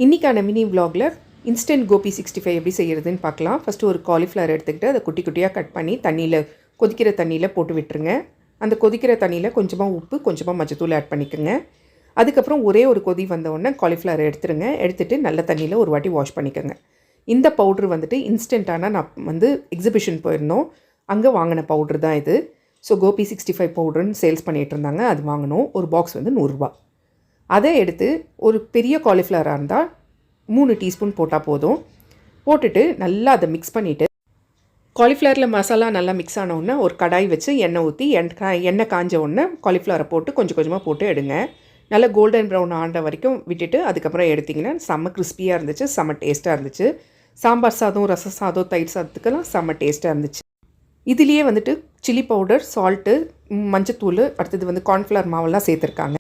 இன்றைக்கான mini விலாகில் instant Gopi 65 எப்படி செய்கிறதுன்னு பார்க்கலாம். ஃபஸ்ட்டு ஒரு காலிஃப்ளவர் எடுத்துக்கிட்டு அதை குட்டி குட்டியாக கட் பண்ணி கொதிக்கிற தண்ணியில் போட்டு விட்டுருங்க. அந்த கொதிக்கிற தண்ணியில் கொஞ்சமாக உப்பு, கொஞ்சமாக மஞ்சத்தூள் ஆட் பண்ணிக்கோங்க. அதுக்கப்புறம் ஒரே ஒரு கொதி வந்தவுடனே காலிஃப்ளவர் எடுத்துருங்க. எடுத்துகிட்டு நல்ல தண்ணியில் ஒரு வாட்டி வாஷ் பண்ணிக்கோங்க. இந்த பவுட்ரு வந்துட்டு இன்ஸ்டண்ட்டான நான் எக்ஸிபிஷன் போயிருந்தோம், அங்கே வாங்கின பவுட்ரு தான் இது. ஸோ கோபி 65 பவுட்ருன்னு சேல்ஸ் பண்ணிகிட்டு இருந்தாங்க, அது வாங்கினோம். ஒரு பாக்ஸ் வந்து 100 ரூபா. அதை எடுத்து ஒரு பெரிய காலிஃப்ளவராக இருந்தால் 3 டீஸ்பூன் போட்டால் போதும். போட்டுட்டு நல்லா அதை மிக்ஸ் பண்ணிவிட்டு காலிஃப்ளவரில் மசாலா நல்லா மிக்ஸ் ஆன உடனே ஒரு கடாய் வச்சு எண்ணெய் ஊற்றி எண்ணெய் காஞ்ச உடனே காலிஃப்ளவரை போட்டு கொஞ்சம் கொஞ்சமாக போட்டு எடுங்க. நல்லா கோல்டன் ப்ரௌன் ஆண்ட வரைக்கும் விட்டுட்டு அதுக்கப்புறம் எடுத்திங்கன்னா செம்ம கிறிஸ்பியாக இருந்துச்சு, செம்ம டேஸ்ட்டாக இருந்துச்சு. சாம்பார் சாதம், ரச சாதம், தயிர் சாதத்துக்கெல்லாம் செம்ம டேஸ்ட்டாக இருந்துச்சு. இதுலேயே வந்துட்டு சில்லி பவுடர், சால்ட்டு, மஞ்சத்தூள், அடுத்தது கார்ன்ஃப்ளவர் மாவெல்லாம் சேர்த்துருக்காங்க.